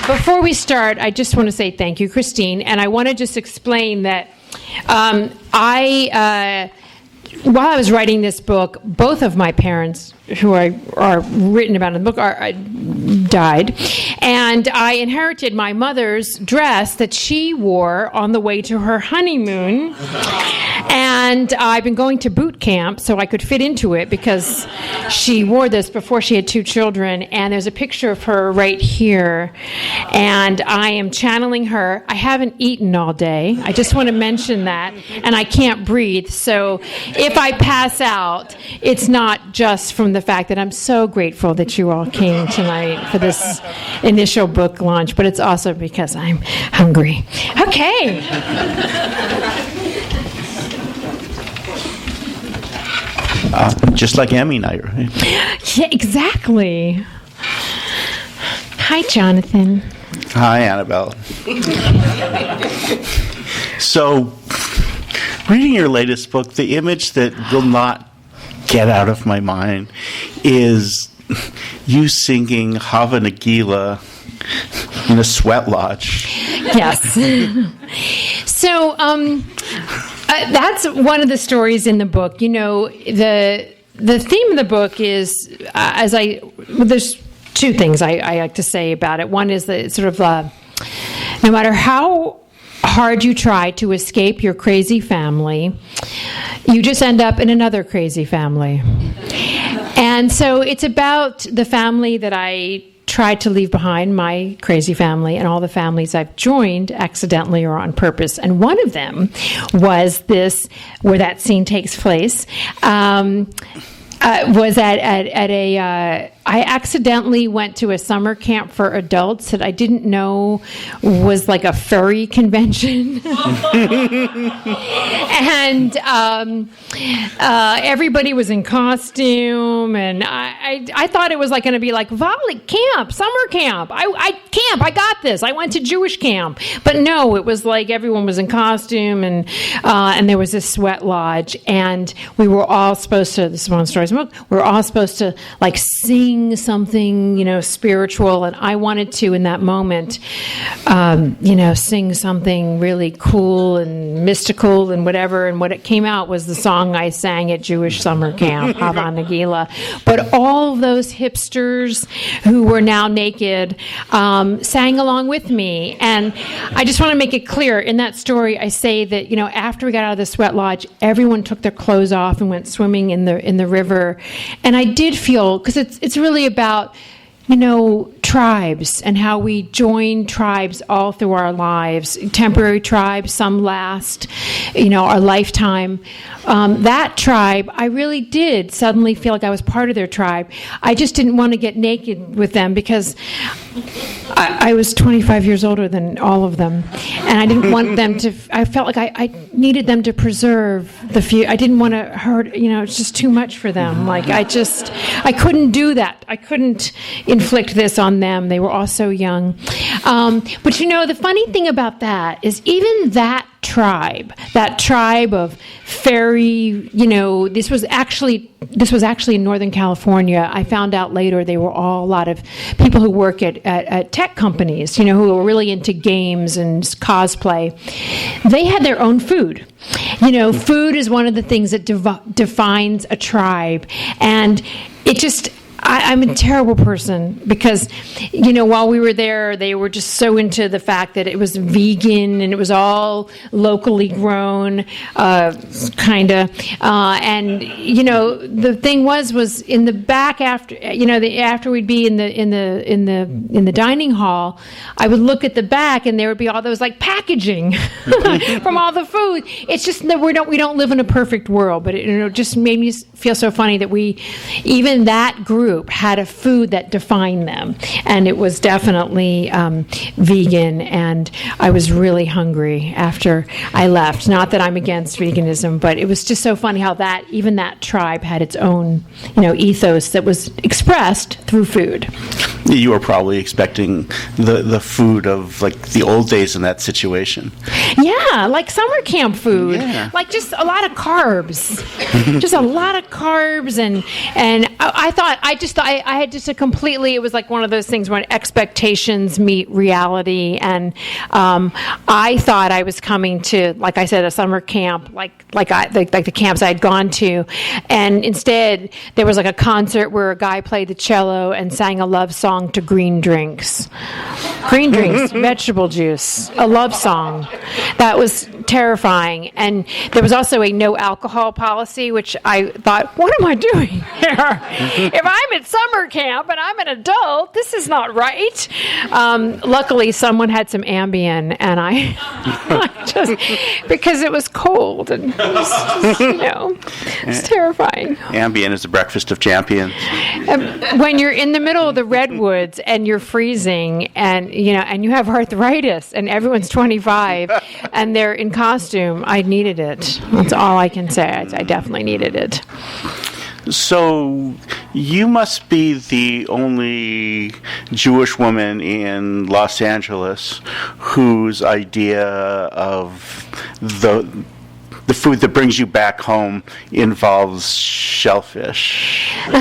Before we start, I just want to say thank you, Christine, and I want to just explain that while I was writing this book, both of my parents, who are written about in the book, died, and I inherited my mother's dress that she wore on the way to her honeymoon, and I've been going to boot camp so I could fit into it because she wore this before she had 2 children, and there's a picture of her right here, and I am channeling her. I haven't eaten all day. I just want to mention that, and I can't breathe, so if I pass out, it's not just from the fact that I'm so grateful that you all came tonight for this initial book launch, but it's also because I'm hungry. Okay. Just like Emmy night, right? Yeah, exactly. Hi, Jonathan. Hi, Annabelle. So, reading your latest book, the image that will not get out of my mind is you singing Hava Nagila in a sweat lodge. Yes. So that's one of the stories in the book. You know, the theme of the book is, there's 2 things I like to say about it. One is that sort of no matter how hard you try to escape your crazy family, you just end up in another crazy family. And so it's about the family that I tried to leave behind, my crazy family, and all the families I've joined accidentally or on purpose. And one of them was this, where that scene takes place, was at a I accidentally went to a summer camp for adults that I didn't know was like a furry convention. And everybody was in costume, and I thought it was like going to be like volley camp, summer camp. I got this. I went to Jewish camp. But no, it was like everyone was in costume, and there was this sweat lodge, and we were all supposed to, this is one of the stories in the book, we were all supposed to like sing something, spiritual, and I wanted to, in that moment, sing something really cool and mystical and whatever, and what it came out was the song I sang at Jewish summer camp, Hava Nagila. But all of those hipsters who were now naked sang along with me, and I just want to make it clear, in that story, I say that, after we got out of the sweat lodge, everyone took their clothes off and went swimming in the river, and I did feel, because it's really about, tribes and how we join tribes all through our lives. Temporary tribes, some last, our lifetime. That tribe, I really did suddenly feel like I was part of their tribe. I just didn't want to get naked with them because I was 25 years older than all of them. And I didn't want them to, I felt like I needed them to preserve the few. I didn't want to hurt, it's just too much for them. Like I couldn't do that. I couldn't inflict this on them. They were all so young. But the funny thing about that is even that tribe of fairy, this was actually in Northern California. I found out later they were all a lot of people who work at tech companies, who were really into games and cosplay. They had their own food. Food is one of the things that defines a tribe. And it just... I'm a terrible person because, while we were there, they were just so into the fact that it was vegan and it was all locally grown, kind of. And the thing was in the back after, after we'd be in the dining hall, I would look at the back and there would be all those like packaging from all the food. It's just that we don't live in a perfect world, but it just made me feel so funny that even that group had a food that defined them, and it was definitely vegan, and I was really hungry after I left. Not that I'm against veganism, but it was just so funny how even that tribe had its own ethos that was expressed through food. You were probably expecting the food of like the old days in that situation. Yeah, like summer camp food. Yeah. Like just a lot of carbs. Just a lot of carbs, and I thought I had just a completely, it was like one of those things when expectations meet reality, and I thought I was coming to, like I said, a summer camp like the camps I had gone to, and instead there was like a concert where a guy played the cello and sang a love song to green drinks, vegetable juice, a love song. That was terrifying. And there was also a no alcohol policy, which I thought, what am I doing here? If I'm at summer camp and I'm an adult, this is not right. Luckily, someone had some Ambien, and I just, because it was cold, and it was just, it's terrifying. Ambien is the breakfast of champions. When you're in the middle of the redwoods and you're freezing, and you have arthritis, and everyone's 25 and they're in costume, I needed it. That's all I can say. I definitely needed it. So you must be the only Jewish woman in Los Angeles whose idea of the food that brings you back home involves shellfish. In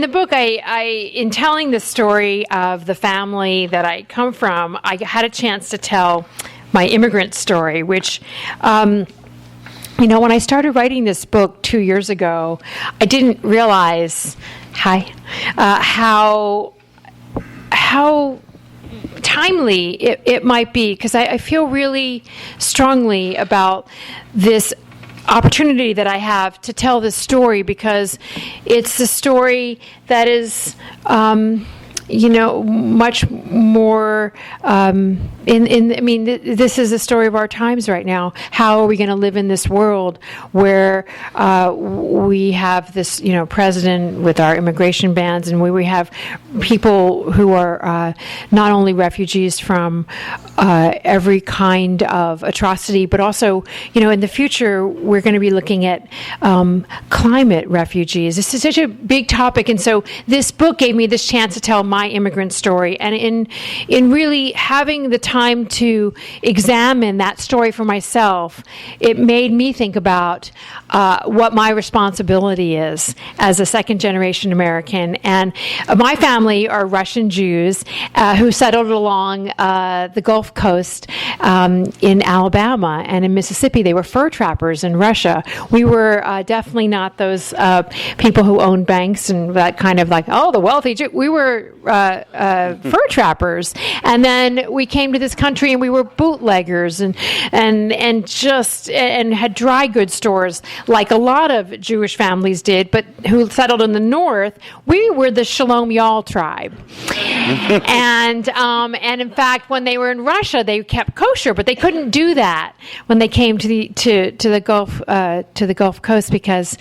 the book, I in telling the story of the family that I come from, I had a chance to tell my immigrant story, which, when I started writing this book 2 years ago, I didn't realize how timely it might be, because I feel really strongly about this opportunity that I have to tell this story, because it's the story that is much more this is the story of our times right now. How are we going to live in this world where we have this, president with our immigration bans, and we have people who are not only refugees from every kind of atrocity, but also, in the future, we're going to be looking at climate refugees. This is such a big topic, and so this book gave me this chance to tell my immigrant story, and in really having the time to examine that story for myself, it made me think about what my responsibility is as a second-generation American. And my family are Russian Jews who settled along the Gulf Coast in Alabama and in Mississippi. They were fur trappers in Russia. We were definitely not those people who owned banks and that kind of like, the wealthy Jew. We were fur trappers, and then we came to this country and we were bootleggers and had dry goods stores like a lot of Jewish families did, but who settled in the north. We were the Shalom Yal tribe, and in fact, when they were in Russia, they kept kosher, but they couldn't do that when they came to the Gulf Coast, because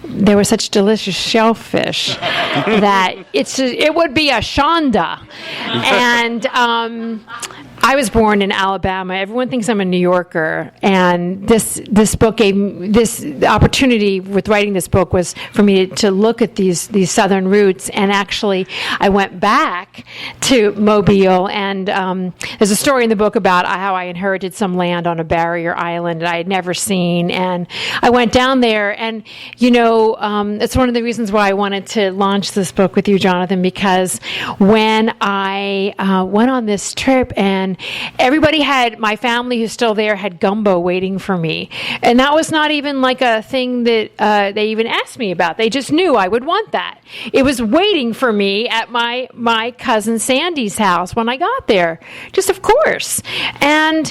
there were such delicious shellfish that it would be a shonda. And I was born in Alabama. Everyone thinks I'm a New Yorker, and this book gave me the opportunity with writing this book was for me to look at these southern roots. And actually, I went back to Mobile, and there's a story in the book about how I inherited some land on a barrier island that I had never seen, and I went down there, and it's one of the reasons why I wanted to launch this book with you, Jonathan, because when I went on this trip, and everybody my family who's still there had gumbo waiting for me. And that was not even like a thing that they even asked me about. They just knew I would want that. It was waiting for me at my cousin Sandy's house when I got there. Just of course. And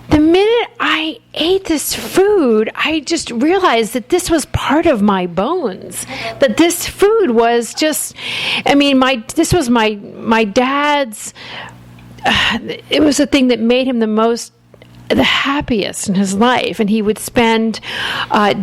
the minute I ate this food, I just realized that this was part of my bones. That this food was just, this was my dad's. It was the thing that made him the most the happiest in his life, and he would spend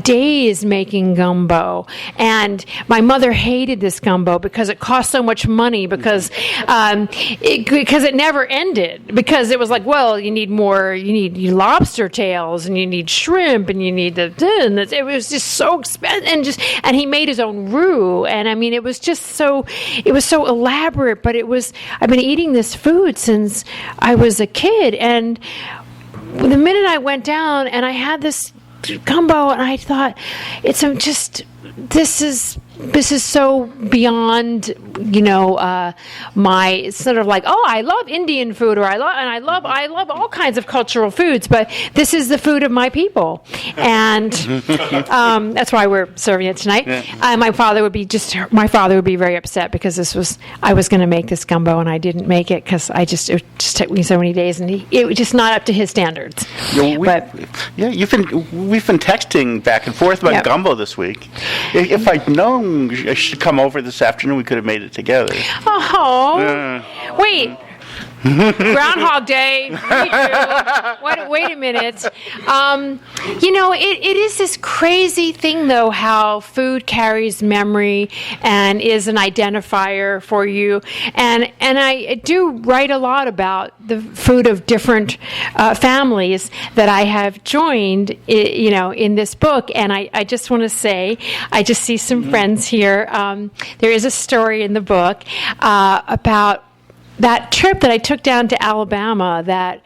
days making gumbo. And my mother hated this gumbo because it cost so much money, because it never ended, because it was like, well, you need lobster tails, and you need shrimp, and you need it was just so expensive, and he made his own roux, and I mean, it was so elaborate, but I've been eating this food since I was a kid, and the minute I went down and I had this gumbo, and I thought, this is so beyond, my sort of like, oh, I love Indian food, or I love all kinds of cultural foods, but this is the food of my people, and that's why we're serving it tonight. Yeah. My father would be very upset, because I was going to make this gumbo, and I didn't make it because it just took me so many days, and it was just not up to his standards. We've been texting back and forth about gumbo this week. If I'd known I should come over this afternoon, we could have made it together. Oh, wait. Groundhog Day. Wait a minute. It is this crazy thing, though, how food carries memory and is an identifier for you. And I do write a lot about the food of different families that I have joined, in this book. And I just want to say, I just see some friends here. There is a story in the book about that trip that I took down to Alabama that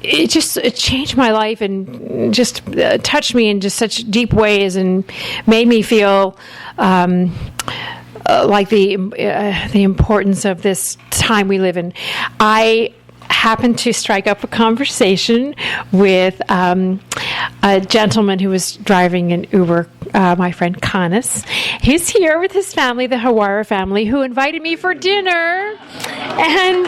it changed my life, and just touched me in just such deep ways, and made me feel like the importance of this time we live in. I happened to strike up a conversation with a gentleman who was driving an Uber, my friend Canis. He's here with his family, the Hawara family, who invited me for dinner. And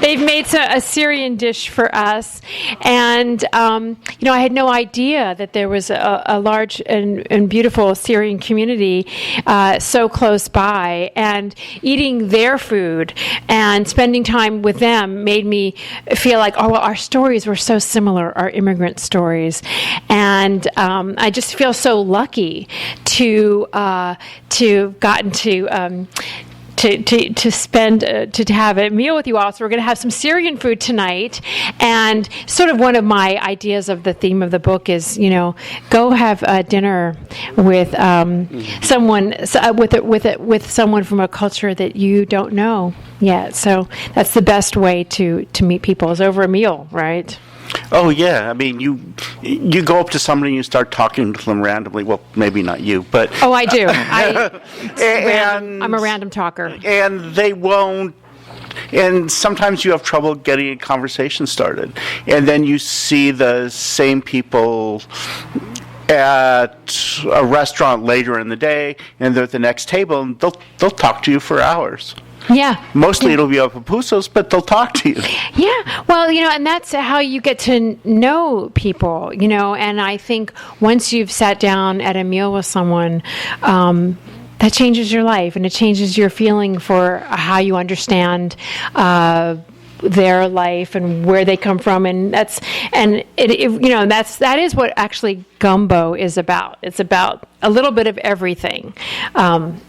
they've made a Syrian dish for us. And, I had no idea that there was a large and beautiful Syrian community so close by. And eating their food and spending time with them made me feel like, our stories were so similar, our immigrant stories. And I just feel so lucky to gotten to spend to have a meal with you all. So we're going to have some Syrian food tonight, and sort of one of my ideas of the theme of the book is, go have dinner with someone with someone from a culture that you don't know yet. So that's the best way to meet people, is over a meal, right? Oh, yeah. I mean, you go up to somebody and you start talking to them randomly. Well, maybe not you, but... Oh, I do. I'm a random talker. And they won't... And sometimes you have trouble getting a conversation started. And then you see the same people at a restaurant later in the day, and they're at the next table, and they'll talk to you for hours. Yeah. Mostly it'll be about pupusos, but they'll talk to you. Yeah. Well, and that's how you get to know people, and I think once you've sat down at a meal with someone, that changes your life, and it changes your feeling for how you understand their life and where they come from, and that is what actually gumbo is about. It's about a little bit of everything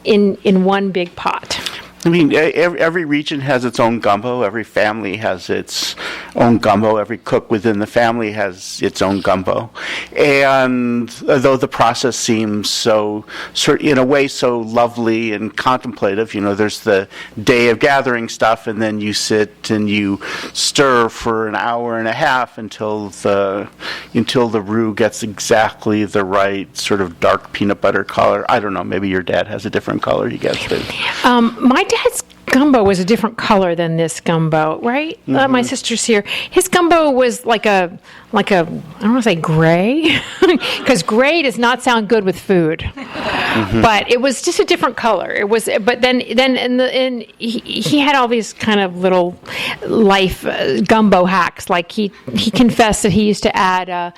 in one big pot. I mean, every region has its own gumbo. Every family has its own gumbo. Every cook within the family has its own gumbo. And though the process seems in a way, so lovely and contemplative, there's the day of gathering stuff, and then you sit and you stir for an hour and a half until the roux gets exactly the right sort of dark peanut butter color. I don't know. Maybe your dad has a different color he gets it. My dad's gumbo was a different color than this gumbo, right? Mm-hmm. My sister's here. His gumbo was like a I don't want to say gray, because gray does not sound good with food. Mm-hmm. But it was just a different color. It was, but then he had all these kind of little life gumbo hacks. Like he confessed that he used to add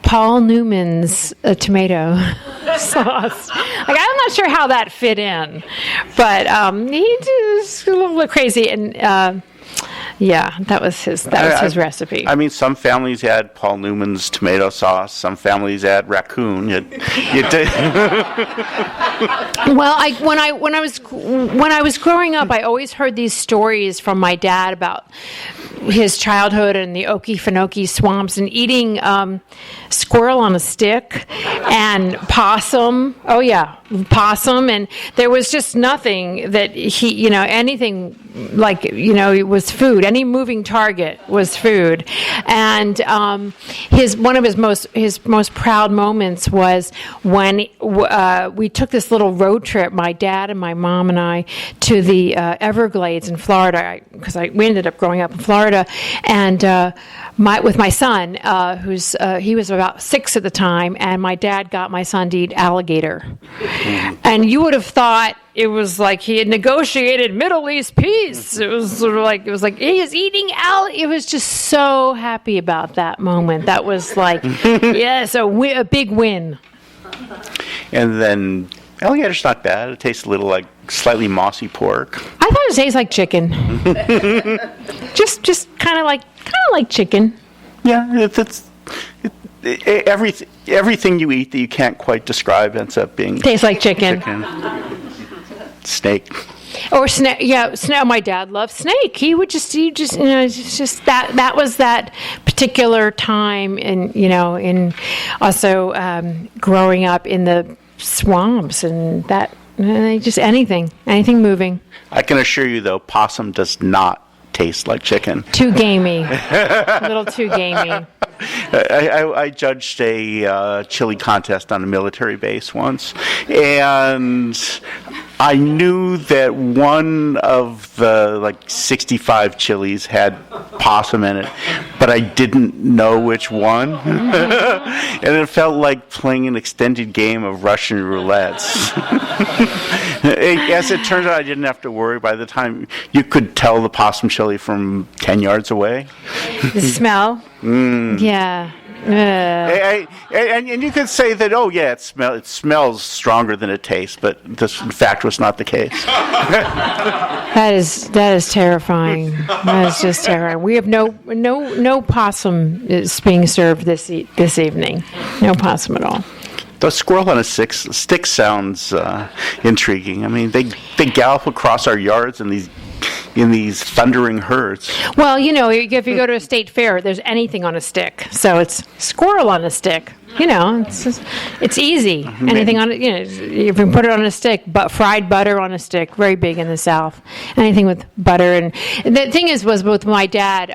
Paul Newman's tomato sauce. Like, I'm not sure how that fit in, but he was a little bit crazy. And Yeah, that was his recipe. I mean, some families add Paul Newman's tomato sauce. Some families add raccoon. Well, when I was growing up, I always heard these stories from my dad about his childhood in the Okefenokee swamps and eating squirrel on a stick and possum. Oh yeah, possum, and there was just nothing that anything like it was food. Any moving target was food, and one of his most proud moments was when we took this little road trip, my dad and my mom and I, to the Everglades in Florida, because we ended up growing up in Florida, and with my son, he was about 6 at the time, and my dad got my son to eat alligator, and you would have thought it was like he had negotiated Middle East peace. It was sort of like he is eating It was just so happy about that moment. That was like, yes, a big win. And then alligator's not bad. It tastes a little like slightly mossy pork. I thought it tastes like chicken. just kind of like chicken. Yeah, everything you eat that you can't quite describe ends up being tastes like chicken. Snake. Or snake. Yeah, snake. My dad loved snake. He it's just that was that particular time, in also growing up in the swamps and that just anything moving. I can assure you, though, possum does not taste like chicken. Too gamey. A little too gamey. I judged a chili contest on a military base once, and I knew that one of the 65 chilies had possum in it, but I didn't know which one. And it felt like playing an extended game of Russian roulette. As it turns out, I didn't have to worry. By the time you could tell the possum chili from 10 yards away. The smell? Yeah. And you could say that, oh yeah, it smells stronger than it tastes, but this in fact was not the case. That is terrifying. That is just terrifying. We have no possum is being served this evening. No possum at all. The squirrel on a stick sounds intriguing. I mean, they gallop across our yards in these thundering herds. Well, if you go to a state fair, there's anything on a stick. So it's squirrel on a stick. It's easy. Anything on it, you can put it on a stick. But fried butter on a stick, very big in the South. Anything with butter. And the thing was with my dad,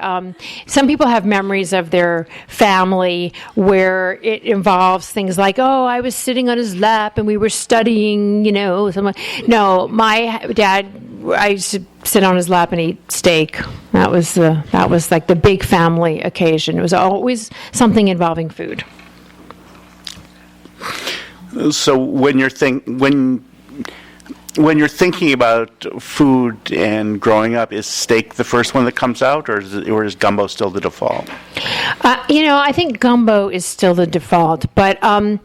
some people have memories of their family where it involves things like, oh, I was sitting on his lap and we were studying, No, my dad, I used to sit on his lap and eat steak. That was like the big family occasion. It was always something involving food. So when you're thinking about food and growing up, is steak the first one that comes out, or is gumbo still the default? I think gumbo is still the default, but I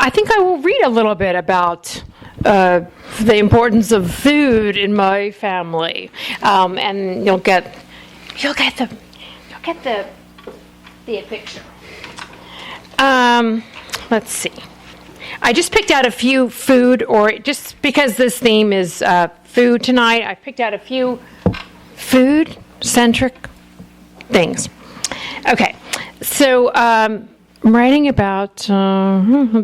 think I will read a little bit about the importance of food in my family, and you'll get the picture. Let's see. I just picked out a few food, or just because this theme is food tonight, I picked out a few food-centric things. Okay, so I'm writing about,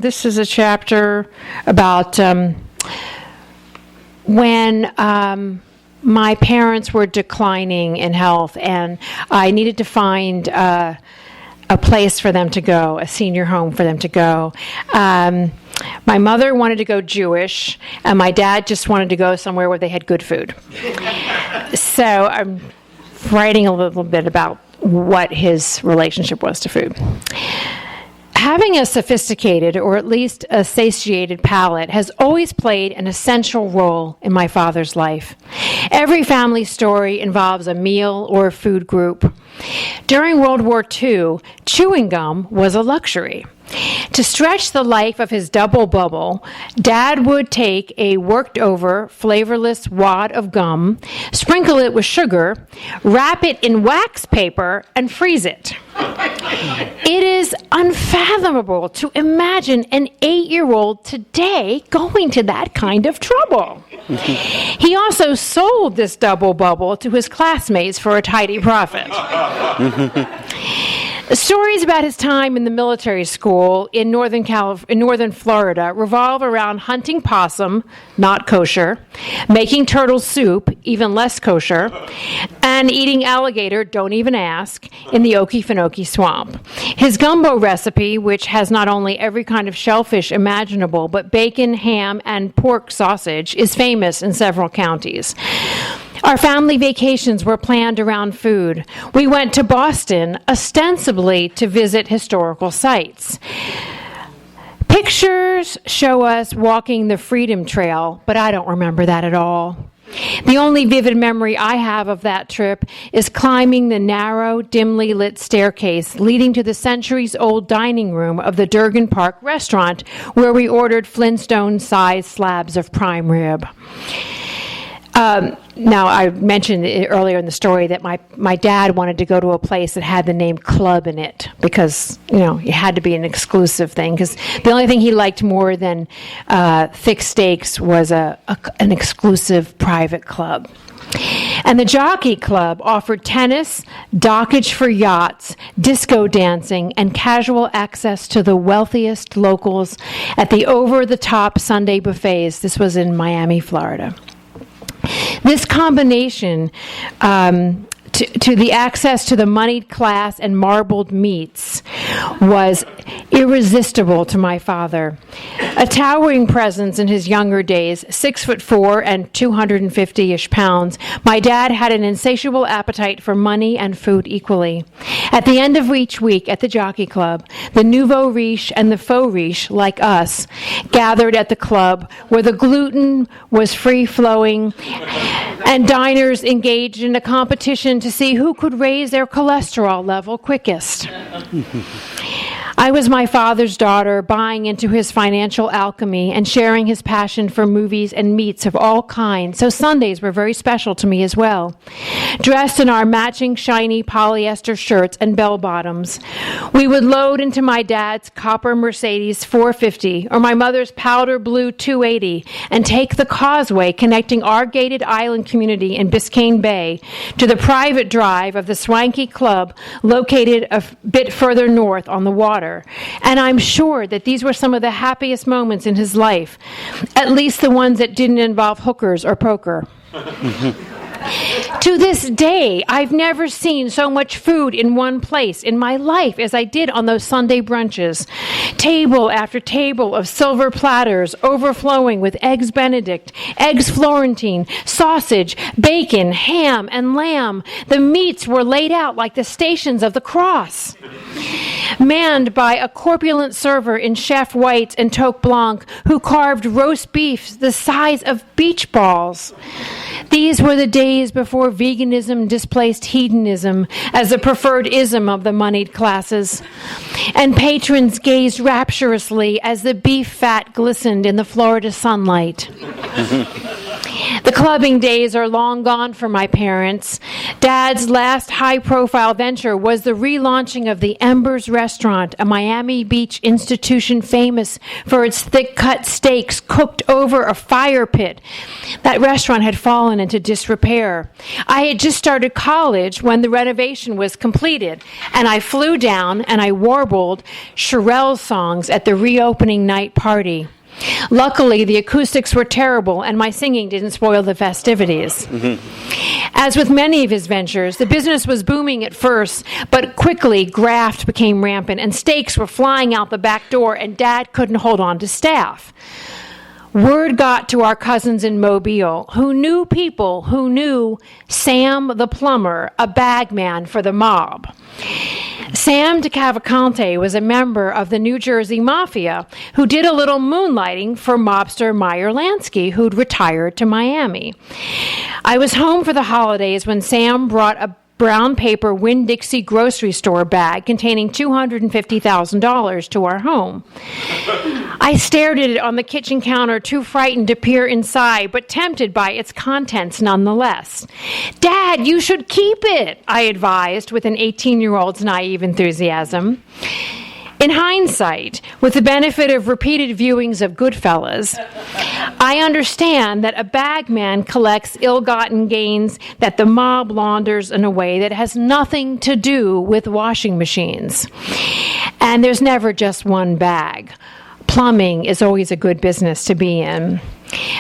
this is a chapter about when my parents were declining in health, and I needed to find a place for them to go, a senior home for them to go. My mother wanted to go Jewish, and my dad just wanted to go somewhere where they had good food. So I'm writing a little bit about what his relationship was to food. Having a sophisticated, or at least a satiated palate has always played an essential role in my father's life. Every family story involves a meal or a food group. During World War II, chewing gum was a luxury. To stretch the life of his double bubble, Dad would take a worked-over, flavorless wad of gum, sprinkle it with sugar, wrap it in wax paper, and freeze it. It is unfathomable to imagine an 8-year-old today going to that kind of trouble. He also sold this double bubble to his classmates for a tidy profit. Stories about his time in the military school in northern Florida revolve around hunting possum, not kosher, making turtle soup, even less kosher, and eating alligator, don't even ask, in the Okefenokee swamp. His gumbo recipe, which has not only every kind of shellfish imaginable, but bacon, ham, and pork sausage, is famous in several counties. Our family vacations were planned around food. We went to Boston ostensibly to visit historical sites. Pictures show us walking the Freedom Trail, but I don't remember that at all. The only vivid memory I have of that trip is climbing the narrow, dimly lit staircase leading to the centuries-old dining room of the Durgan Park restaurant, where we ordered Flintstone-sized slabs of prime rib. Now, I mentioned earlier in the story that my dad wanted to go to a place that had the name Club in it because, it had to be an exclusive thing. Because the only thing he liked more than thick steaks was an exclusive private club. And the Jockey Club offered tennis, dockage for yachts, disco dancing, and casual access to the wealthiest locals at the over-the-top Sunday buffets. This was in Miami, Florida. This combination to the access to the moneyed class and marbled meats was irresistible to my father. A towering presence in his younger days, 6'4" and 250-ish pounds, my dad had an insatiable appetite for money and food equally. At the end of each week at the Jockey Club, the nouveau riche and the faux riche, like us, gathered at the club where the gluten was free-flowing and diners engaged in a competition to see who could raise their cholesterol level quickest. I was my father's daughter, buying into his financial alchemy and sharing his passion for movies and meats of all kinds, so Sundays were very special to me as well. Dressed in our matching shiny polyester shirts and bell-bottoms, we would load into my dad's copper Mercedes 450 or my mother's powder blue 280 and take the causeway connecting our gated island community in Biscayne Bay to the private drive of the swanky club located a bit further north on the water. And I'm sure that these were some of the happiest moments in his life, at least the ones that didn't involve hookers or poker. To this day, I've never seen so much food in one place in my life as I did on those Sunday brunches. Table after table of silver platters overflowing with eggs Benedict, eggs Florentine, sausage, bacon, ham, and lamb. The meats were laid out like the Stations of the Cross. Manned by a corpulent server in chef whites and toque blanc who carved roast beef the size of beach balls. These were the days before veganism displaced hedonism as the preferred ism of the moneyed classes, and patrons gazed rapturously as the beef fat glistened in the Florida sunlight. The clubbing days are long gone for my parents. Dad's last high-profile venture was the relaunching of the Embers Restaurant, a Miami Beach institution famous for its thick-cut steaks cooked over a fire pit. That restaurant had fallen into disrepair. I had just started college when the renovation was completed, and I flew down and I warbled Shirelle songs at the reopening night party. Luckily, the acoustics were terrible, and my singing didn't spoil the festivities. As with many of his ventures, the business was booming at first, but quickly graft became rampant, and steaks were flying out the back door, and Dad couldn't hold on to staff. Word got to our cousins in Mobile, who knew people who knew Sam the plumber, a bagman for the mob. Sam DeCavalcante was a member of the New Jersey Mafia who did a little moonlighting for mobster Meyer Lansky, who'd retired to Miami. I was home for the holidays when Sam brought a brown paper Winn-Dixie grocery store bag containing $250,000 to our home. I stared at it on the kitchen counter, too frightened to peer inside, but tempted by its contents nonetheless. "Dad, you should keep it," I advised with an 18-year-old's naive enthusiasm. In hindsight, with the benefit of repeated viewings of Goodfellas, I understand that a bagman collects ill-gotten gains that the mob launders in a way that has nothing to do with washing machines. And there's never just one bag. Plumbing is always a good business to be in.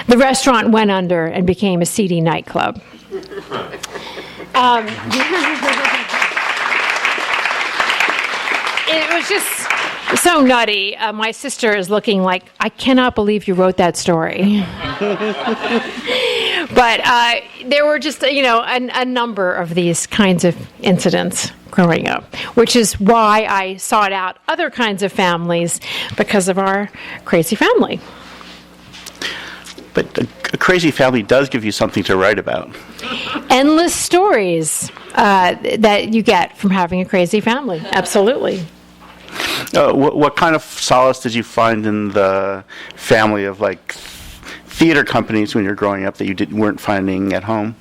The restaurant went under and became a seedy nightclub. It was just so nutty. My sister is looking like, "I cannot believe you wrote that story." But there were just, a number of these kinds of incidents growing up, which is why I sought out other kinds of families because of our crazy family. But a crazy family does give you something to write about. Endless stories that you get from having a crazy family. Absolutely. What kind of solace did you find in the family of theater companies when you were growing up that you weren't finding at home?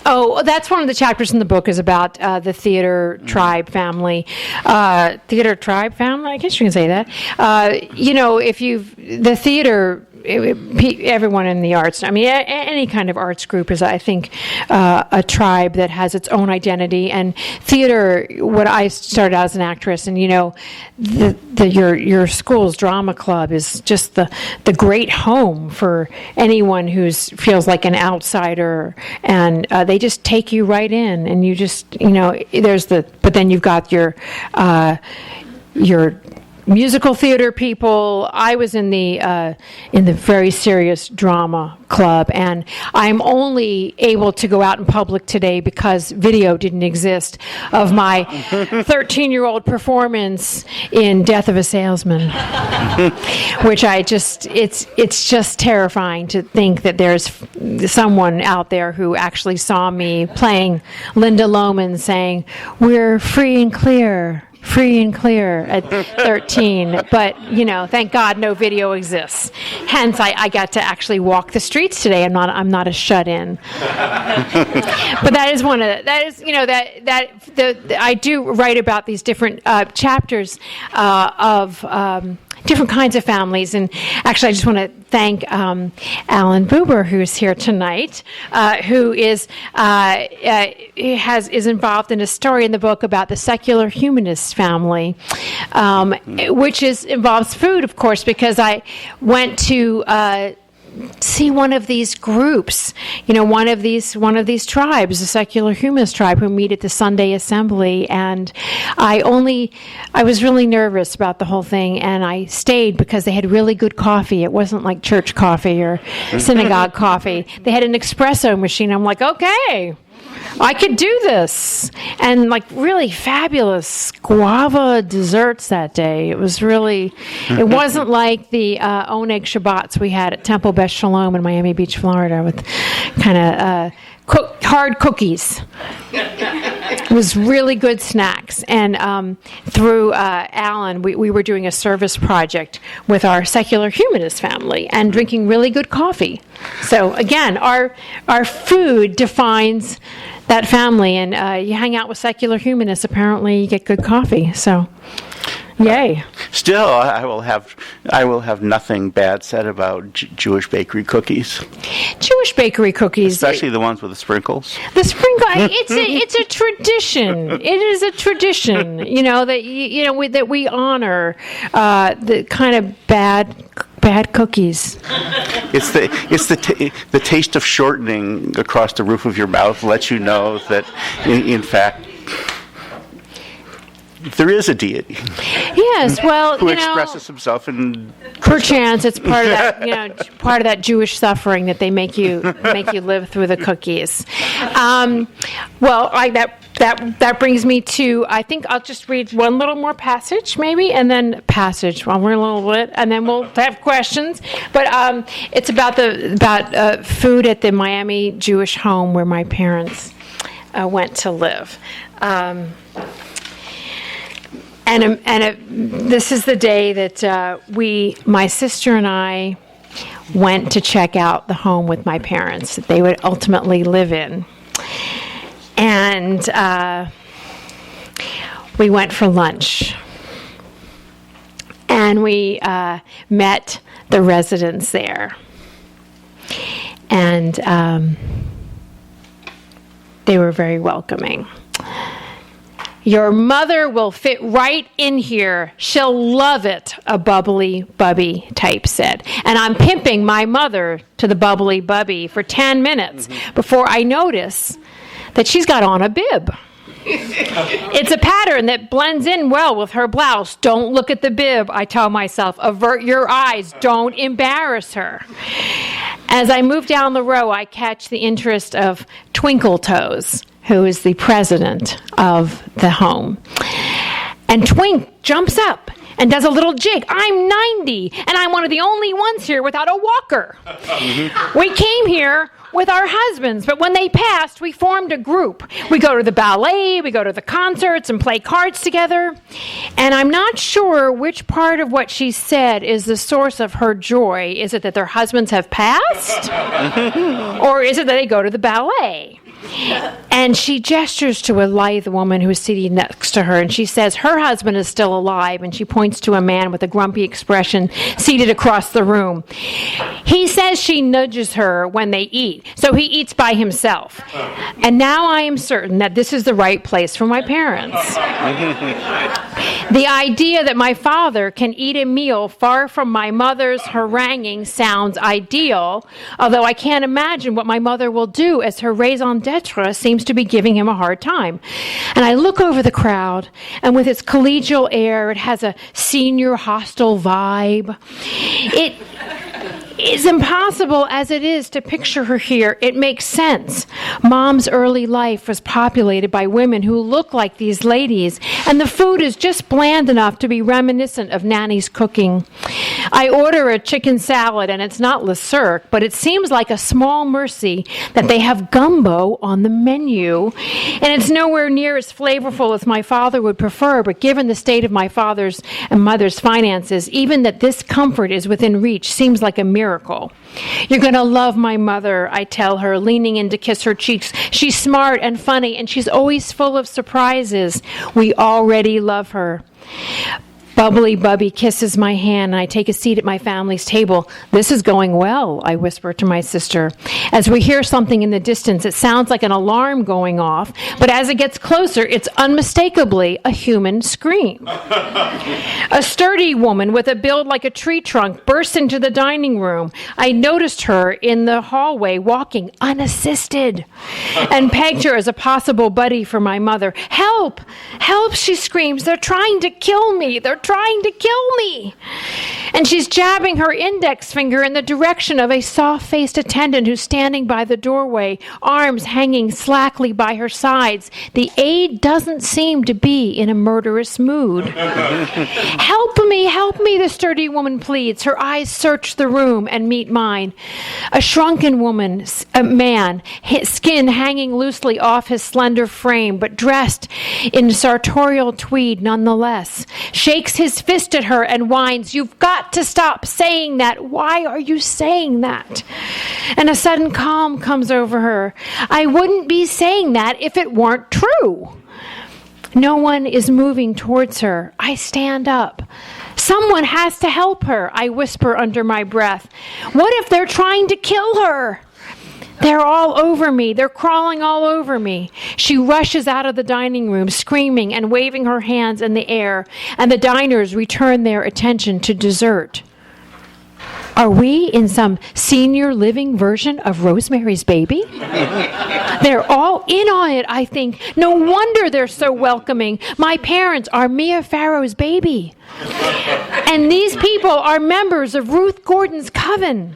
Oh, that's one of the chapters in the book is about the theater tribe family. Theater tribe family? I guess you can say that. The theater, everyone in the arts, any kind of arts group is, I think, a tribe that has its own identity. And theater, what I started out as an actress, and your school's drama club is just the great home for anyone who feels like an outsider, and they just take you right in, and you just but then you've got your musical theater people. I was in the very serious drama club, and I'm only able to go out in public today because video didn't exist of my 13-year-old performance in Death of a Salesman, which it's just terrifying to think that there's someone out there who actually saw me playing Linda Lohman saying, "We're free and clear at 13." But, thank God no video exists. Hence, I got to actually walk the streets today. I'm not a shut-in. But I do write about these different chapters of different kinds of families. And actually, I just want to thank Alan Buber, who's here tonight, who is involved in a story in the book about the secular humanist family, which involves food, of course, because I went to see one of these groups, one of these tribes, a secular humanist tribe who meet at the Sunday assembly, and I was really nervous about the whole thing, and I stayed because they had really good coffee. It wasn't like church coffee or synagogue coffee. They had an espresso machine. I'm like, okay, I could do this. And really fabulous guava desserts that day. It wasn't like the Oneg Shabbats we had at Temple Beth Shalom in Miami Beach, Florida, with kind of hard cookies. It was really good snacks. And through Alan, we were doing a service project with our secular humanist family and drinking really good coffee. So again, our food defines that family, and you hang out with secular humanists, apparently you get good coffee. So, yay! Still, I will have nothing bad said about Jewish bakery cookies. Jewish bakery cookies, especially the ones with the sprinkles. The sprinkle, it's a tradition. It is a tradition, that we honor the kind of bad cookies. It's the taste of shortening across the roof of your mouth lets you know that in fact there is a deity. Yes, well, who expresses himself in. Perchance, it's part of that, part of that Jewish suffering that they make you live through the cookies. That brings me to, I think I'll just read one little more passage, maybe, and then one little bit, and then we'll have questions. But it's about food at the Miami Jewish home where my parents went to live. This is the day that my sister and I went to check out the home with my parents that they would ultimately live in. And we went for lunch. And we met the residents there. And they were very welcoming. "Your mother will fit right in here. She'll love it," a bubbly bubby type said. And I'm pimping my mother to the bubbly bubby for 10 minutes before I notice that she's got on a bib. It's a pattern that blends in well with her blouse. "Don't look at the bib," I tell myself. "Avert your eyes. Don't embarrass her." As I move down the row, I catch the interest of Twinkle Toes, who is the president of the home. And Twink jumps up and does a little jig. "I'm 90, and I'm one of the only ones here without a walker. We came here with our husbands, but when they passed, we formed a group. We go to the ballet, we go to the concerts, and play cards together." And I'm not sure which part of what she said is the source of her joy. Is it that their husbands have passed? Or is it that they go to the ballet? And she gestures to a lithe woman who is sitting next to her, and she says her husband is still alive, and she points to a man with a grumpy expression seated across the room. He says she nudges her when they eat, so he eats by himself. And now I am certain that this is the right place for my parents. The idea that my father can eat a meal far from my mother's haranguing sounds ideal, although I can't imagine what my mother will do, as her raison d'etre seems to be giving him a hard time. And I look over the crowd, and with its collegial air, it has a senior hostel vibe. It is impossible as it is to picture her here. It makes sense. Mom's early life was populated by women who look like these ladies, and the food is just bland enough to be reminiscent of Nanny's cooking. I order a chicken salad, and it's not Le Cirque, but it seems like a small mercy that they have gumbo on the menu, and it's nowhere near as flavorful as my father would prefer, but given the state of my father's and mother's finances, even that this comfort is within reach seems like a miracle. "You're going to love my mother," I tell her, leaning in to kiss her cheeks. "She's smart and funny, and she's always full of surprises. We already love her." Bubbly Bubby kisses my hand, and I take a seat at my family's table. "This is going well," I whisper to my sister. As we hear something in the distance, it sounds like an alarm going off, but as it gets closer, it's unmistakably a human scream. A sturdy woman with a build like a tree trunk bursts into the dining room. I noticed her in the hallway walking unassisted and pegged her as a possible buddy for my mother. "Help! Help!" she screams. "They're trying to kill me! They're trying to kill me!" And she's jabbing her index finger in the direction of a soft-faced attendant who's standing by the doorway, arms hanging slackly by her sides. The aide doesn't seem to be in a murderous mood. Help me, the sturdy woman pleads. Her eyes search the room and meet mine. A shrunken man, his skin hanging loosely off his slender frame, but dressed in sartorial tweed nonetheless, shakes his fist at her and whines, "You've got to stop saying that. Why are you saying that?" And a sudden calm comes over her. "I wouldn't be saying that if it weren't true." No one is moving towards her. I stand up. "Someone has to help her," I whisper under my breath. "What if they're trying to kill her?" "They're all over me. They're crawling all over me." She rushes out of the dining room, screaming and waving her hands in the air, and the diners return their attention to dessert. Are we in some senior living version of Rosemary's Baby? They're all in on it, I think. No wonder they're so welcoming. My parents are Mia Farrow's baby. And these people are members of Ruth Gordon's coven.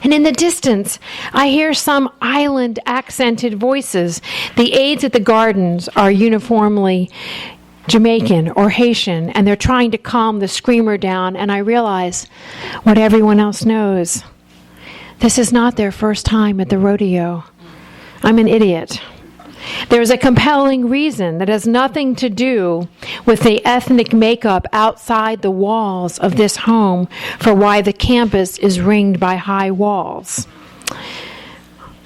And in the distance, I hear some island-accented voices. The aides at the gardens are uniformly Jamaican or Haitian, and they're trying to calm the screamer down, and I realize what everyone else knows. This is not their first time at the rodeo. I'm an idiot. There's a compelling reason that has nothing to do with the ethnic makeup outside the walls of this home for why the campus is ringed by high walls.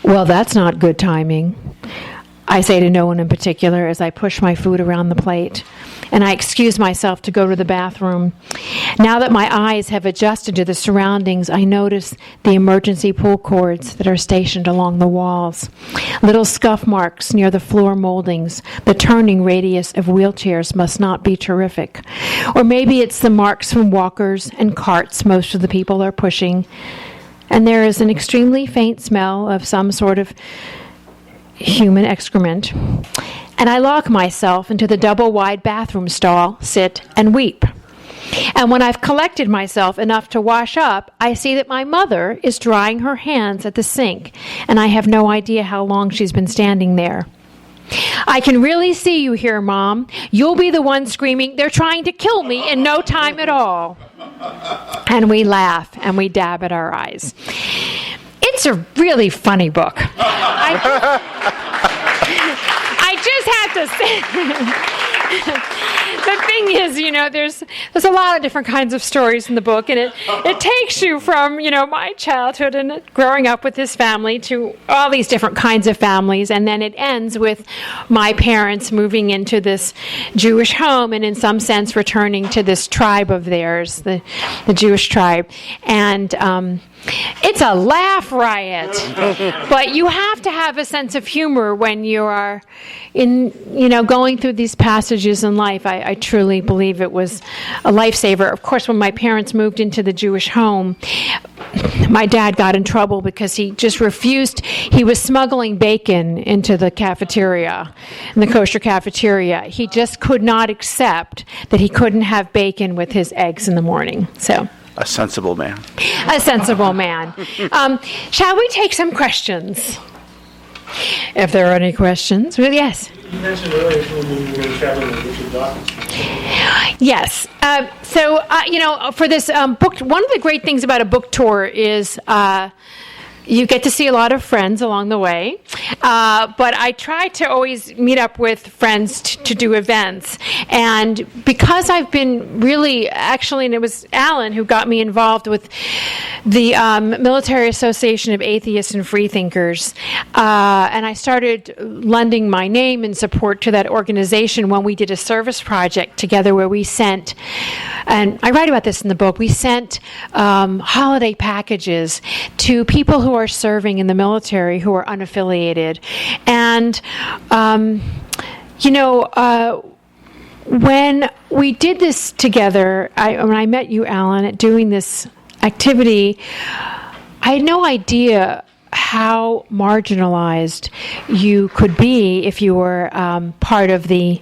Well, that's not good timing, I say to no one in particular as I push my food around the plate, and I excuse myself to go to the bathroom. Now that my eyes have adjusted to the surroundings, I notice the emergency pull cords that are stationed along the walls, little scuff marks near the floor moldings. The turning radius of wheelchairs must not be terrific. Or maybe it's the marks from walkers and carts most of the people are pushing. And there is an extremely faint smell of some sort of human excrement. And I lock myself into the double-wide bathroom stall, sit, and weep. And when I've collected myself enough to wash up, I see that my mother is drying her hands at the sink, and I have no idea how long she's been standing there. I can really see you here, Mom. You'll be the one screaming, "They're trying to kill me," in no time at all. And we laugh, and we dab at our eyes. It's a really funny book. I just have to say, the thing is, there's a lot of different kinds of stories in the book, and it takes you from, my childhood and growing up with this family to all these different kinds of families, and then it ends with my parents moving into this Jewish home and in some sense returning to this tribe of theirs, the Jewish tribe. And it's a laugh riot, but you have to have a sense of humor when you are going through these passages in life. I truly believe it was a lifesaver. Of course, when my parents moved into the Jewish home, my dad got in trouble because he just refused. He was smuggling bacon into the cafeteria, in the kosher cafeteria. He just could not accept that he couldn't have bacon with his eggs in the morning. So. A sensible man. A sensible man. Shall we take some questions? If there are any questions. Well, yes. You mentioned earlier when you were traveling with Richard Dawkins. Yes. For this book, one of the great things about a book tour is you get to see a lot of friends along the way, but I try to always meet up with friends to do events. And because I've been really, and it was Alan who got me involved with the Military Association of Atheists and Freethinkers, and I started lending my name in support to that organization when we did a service project together where we sent, and I write about this in the book, we sent holiday packages to people who are serving in the military who are unaffiliated. And, when we did this together, when I met you, Alan, at doing this activity, I had no idea how marginalized you could be if you were part of the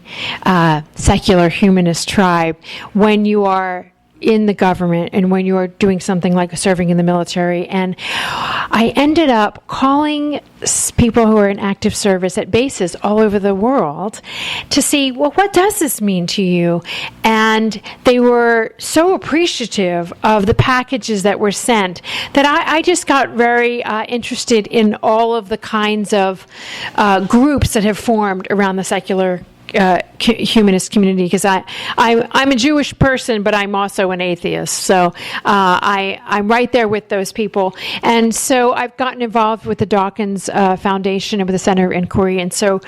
secular humanist tribe when you are in the government and when you are doing something like serving in the military. And I ended up calling people who are in active service at bases all over the world to see, well, what does this mean to you? And they were so appreciative of the packages that were sent that I just got very interested in all of the kinds of groups that have formed around the secular humanist community, because I'm a Jewish person, but I'm also an atheist. So I'm right there with those people. And so I've gotten involved with the Dawkins Foundation and with the Center of Inquiry. And so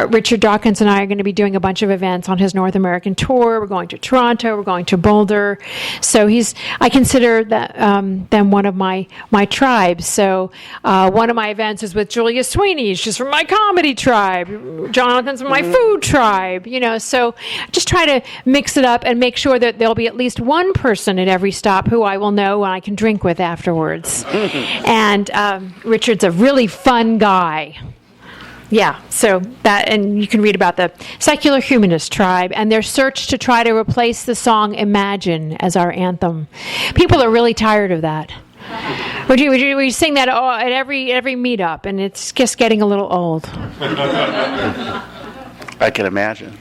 Richard Dawkins and I are going to be doing a bunch of events on his North American tour. We're going to Toronto. We're going to Boulder. So I consider that them one of my tribes. So one of my events is with Julia Sweeney. She's from my comedy tribe. Jonathan's from my food tribe. So just try to mix it up and make sure that there'll be at least one person at every stop who I will know and I can drink with afterwards. And Richard's a really fun guy. Yeah, so that, and you can read about the Secular Humanist Tribe and their search to try to replace the song Imagine as our anthem. People are really tired of that. We sing that at every meetup, and it's just getting a little old. I can imagine.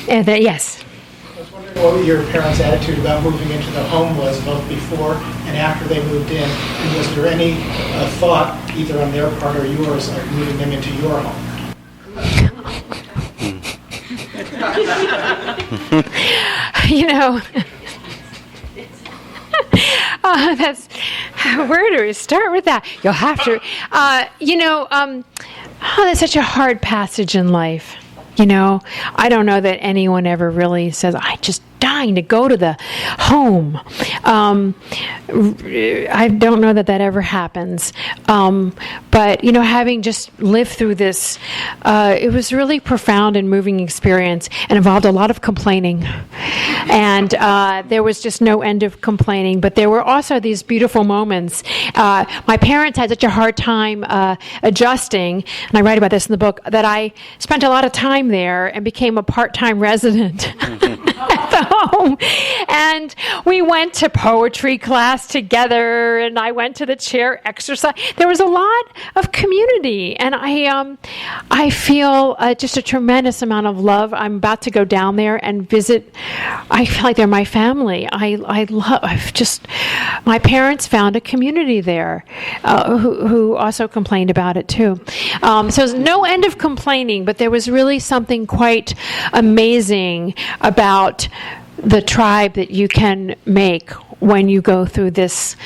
Yes. I was wondering what your parents' attitude about moving into the home was, both before and after they moved in, and was there any thought, either on their part or yours, of moving them into your home? That's, where do we start with that? You'll have to, that's such a hard passage in life. I don't know that anyone ever really says, I'm just dying to go to the home. I don't know that ever happens. But, having just lived through this, it was really profound and moving experience and involved a lot of complaining. And there was just no end of complaining. But there were also these beautiful moments. My parents had such a hard time adjusting, and I write about this in the book, that I spent a lot of time there and became a part-time resident at the home. And we went to poetry class together, and I went to the chair exercise. There was a lot of community, and I feel just a tremendous amount of love. I'm about to go down there and visit. I feel like they're my family. My parents found a community there who also complained about it too. So there's no end of complaining, but there was really something quite amazing about the tribe that you can make when you go through this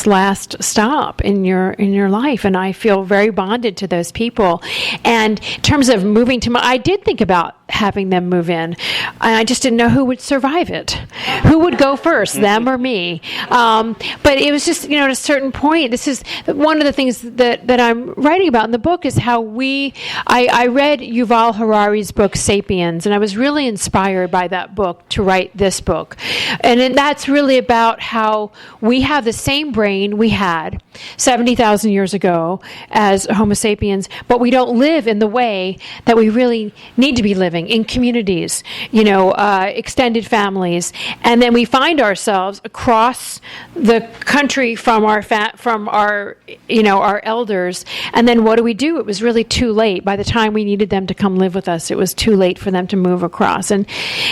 last stop in your life. And I feel very bonded to those people. And in terms of moving I did think about having them move in. I just didn't know who would survive it. Who would go first, them or me? But it was just, at a certain point, this is one of the things that I'm writing about in the book is how I read Yuval Harari's book, Sapiens, and I was really inspired by that book to write this book. And that's really about how we have the same brain we had 70,000 years ago as Homo sapiens, but we don't live in the way that we really need to be living in communities, extended families. And then we find ourselves across the country from our elders. And then what do? It was really too late. By the time we needed them to come live with us, it was too late for them to move across. And,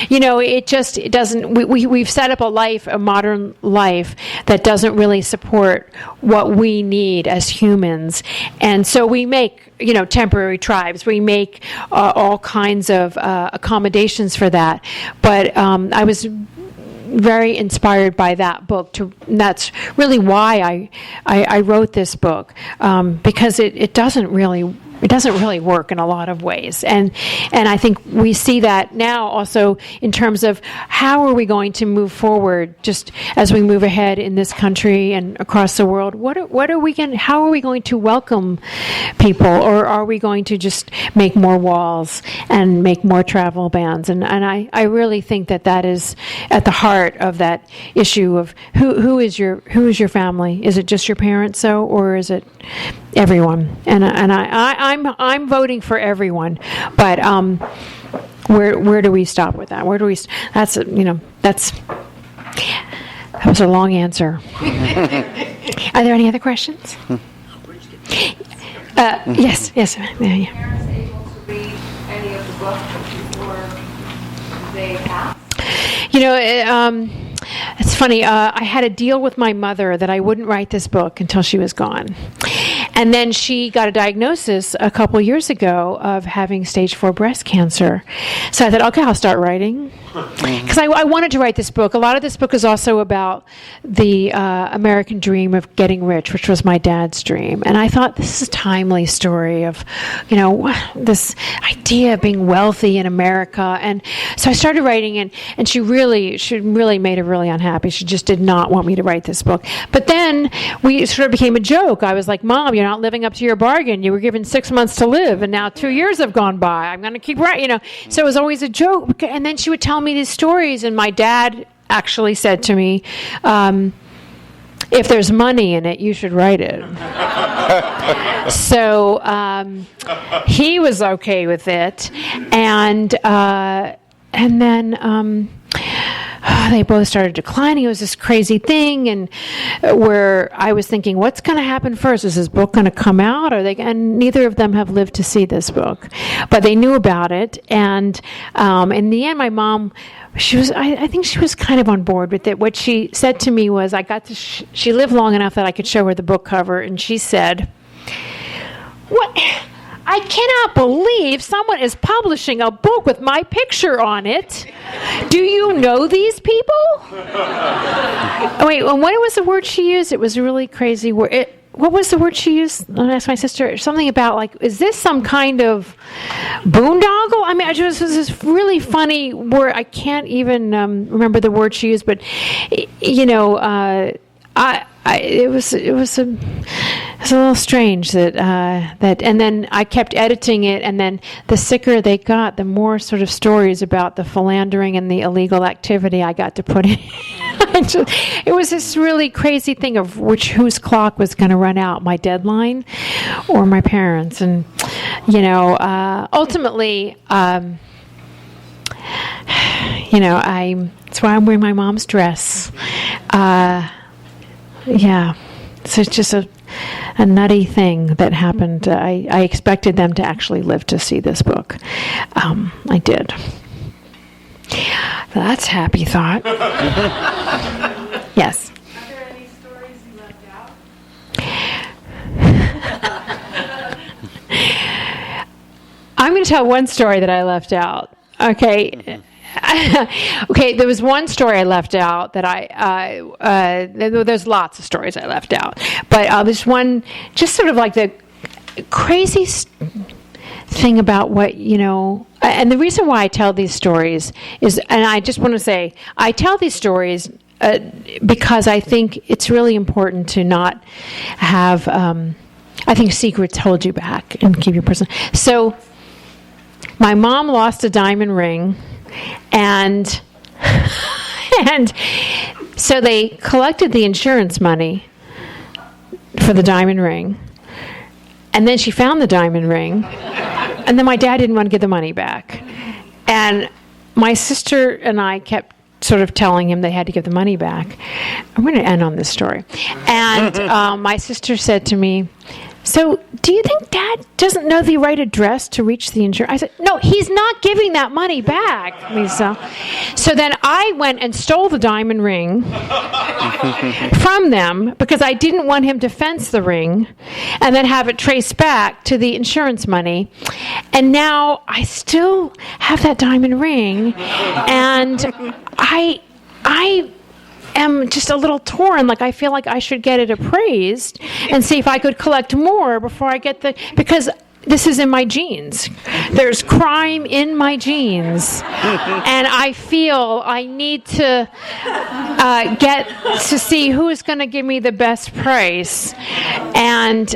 it doesn't, we've set up a modern life that doesn't really support what we need as humans. And so we make, temporary tribes. We make all kinds of accommodations for that. But I was very inspired by that book. That's really why I wrote this book, because it doesn't really work in a lot of ways. And I think we see that now also in terms of how are we going to move forward just as we move ahead in this country and across the world. How are we going to welcome people, or are we going to just make more walls and make more travel bans? And I really think that is at the heart of that issue of who is your family? Is it just your parents, or is it everyone? And I'm voting for everyone, but where do we stop with that? That was a long answer. Are there any other questions? Yes. Were parents able to read any of the books before they passed? It's funny. I had a deal with my mother that I wouldn't write this book until she was gone. And then she got a diagnosis a couple years ago of having stage 4 breast cancer. So I thought, okay, I'll start writing. Because I wanted to write this book. A lot of this book is also about the American dream of getting rich, which was my dad's dream. And I thought, this is a timely story of, this idea of being wealthy in America. And so I started writing, and she really made her really unhappy. She just did not want me to write this book. But then we sort of became a joke. I was like, Mom, you're not living up to your bargain. You were given 6 months to live, and now 2 years have gone by. I'm going to keep writing, So it was always a joke. And then she would tell me these stories, and my dad actually said to me, if there's money in it, you should write it. So he was okay with it. And then they both started declining. It was this crazy thing, and where I was thinking, what's going to happen first? Is this book going to come out? And neither of them have lived to see this book, but they knew about it. And in the end, my mom, I think she was kind of on board with it. What she said to me was, she lived long enough that I could show her the book cover, and she said, "What? I cannot believe someone is publishing a book with my picture on it. Do you know these people?" Wait, what was the word she used? It was a really crazy word. What was the word she used? I asked my sister. Something about, like, is this some kind of boondoggle? I mean, it was this really funny word. I can't even remember the word she used, but, it was a little strange that, and then I kept editing it, and then the sicker they got, the more sort of stories about the philandering and the illegal activity I got to put in. It was this really crazy thing of whose clock was going to run out, my deadline or my parents. And, ultimately, that's why I'm wearing my mom's dress. Yeah, so it's just a nutty thing that happened. I expected them to actually live to see this book. I did. That's a happy thought. Yes. Are there any stories you left out? I'm going to tell one story that I left out. Okay. Okay, there was one story I left out that there's lots of stories I left out, but there's one, just sort of like the crazy thing about what, and the reason why I tell these stories is, and I just want to say, I tell these stories because I think it's really important to not have, I think secrets hold you back and keep you personal. So, my mom lost a diamond ring, and so they collected the insurance money for the diamond ring, and then she found the diamond ring, and then my dad didn't want to give the money back, and my sister and I kept sort of telling him they had to give the money back. I'm going to end on this story. And my sister said to me, "So, do you think Dad doesn't know the right address to reach the insurance?" I said, "No, he's not giving that money back, Lisa." So then I went and stole the diamond ring from them because I didn't want him to fence the ring and then have it traced back to the insurance money. And now I still have that diamond ring, and I am just a little torn. Like, I feel like I should get it appraised and see if I could collect more before I get because this is in my genes. There's crime in my genes, and I feel I need to get to see who is going to give me the best price. And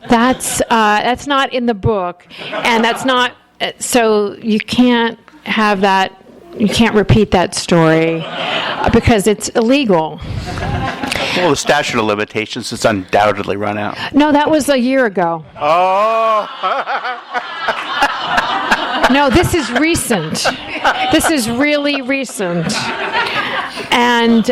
that's not in the book, and that's not. So you can't have that. You can't repeat that story because it's illegal. Well, the statute of limitations is undoubtedly run out. No, that was a year ago. Oh. No, this is recent. This is really recent. And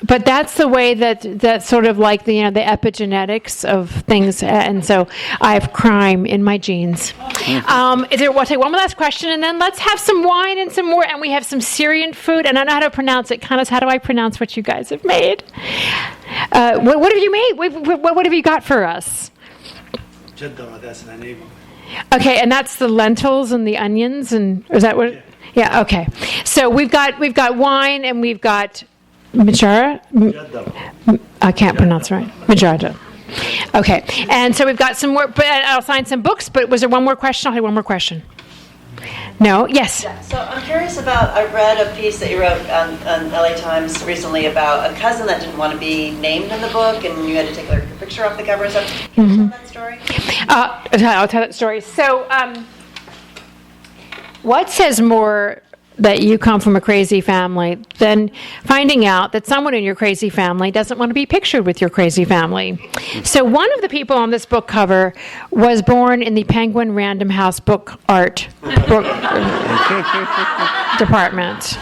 but that's the way that's sort of like the epigenetics of things, and so I have crime in my genes. We'll take one more last question, and then let's have some wine and some more, and we have some Syrian food, and I know how to pronounce it. Kind of, how do I pronounce what you guys have made? What have you made? What have you got for us? Okay, and that's the lentils and the onions, and is that what? Yeah. Okay. So we've got wine, and we've got Majara? I can't pronounce it right. Majara. Okay. And so we've got some more, but I'll sign some books, but was there one more question? I'll have one more question. No? Yes? Yeah, so I'm curious about, I read a piece that you wrote on LA Times recently about a cousin that didn't want to be named in the book, and you had to take a picture off the cover and stuff. Can you tell that story? I'll tell that story. So, what says more that you come from a crazy family than finding out that someone in your crazy family doesn't want to be pictured with your crazy family. So one of the people on this book cover was born in the Penguin Random House book department.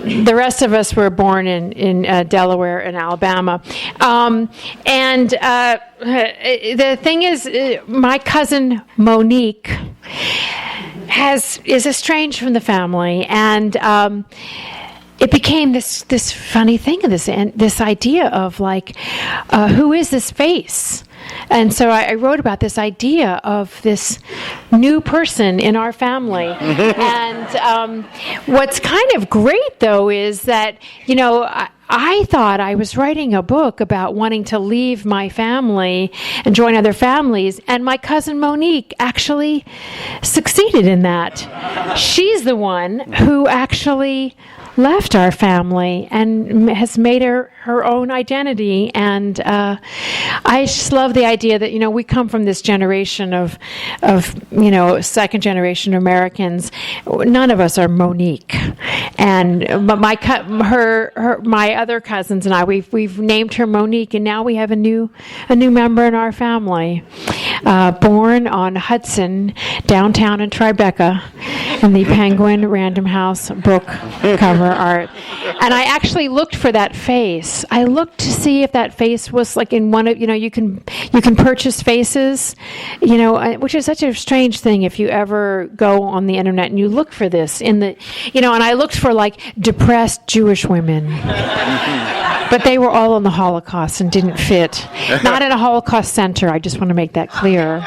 The rest of us were born in Delaware and Alabama. And the thing is, my cousin Monique is estranged from the family, and it became this funny thing, this idea of like, who is this face? And so I wrote about this idea of this new person in our family. And what's kind of great, though, is that, I thought I was writing a book about wanting to leave my family and join other families, and my cousin Monique actually succeeded in that. She's the one who actually left our family and has made her own identity. And I just love the idea that, we come from this generation of second generation Americans. None of us are Monique. But my other cousins and I, we've named her Monique, and now we have a new member in our family. Born on Hudson, downtown in Tribeca, in the Penguin Random House book cover art. And I actually looked for that face. I looked to see if that face was like in one of, you can purchase faces, which is such a strange thing if you ever go on the internet and you look for this and I looked for like depressed Jewish women. But they were all in the Holocaust and didn't fit. Not in a Holocaust center, I just want to make that clear.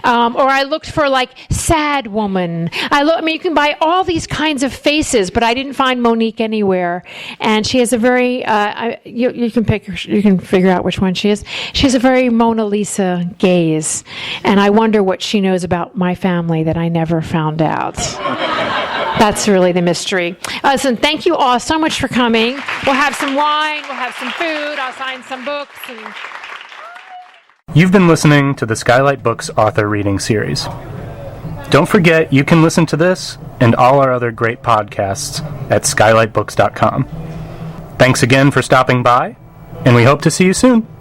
Or I looked for like sad woman. You can buy all these kinds of faces, but I didn't find Monique anywhere. And she has a very you can figure out which one she is. She has a very Mona Lisa gaze, and I wonder what she knows about my family that I never found out. That's really the mystery. Listen, thank you all so much for coming. We'll have some wine, we'll have some food, I'll sign some books. You've been listening to the Skylight Books author reading series. Don't forget you can listen to this and all our other great podcasts at skylightbooks.com. Thanks again for stopping by, and we hope to see you soon.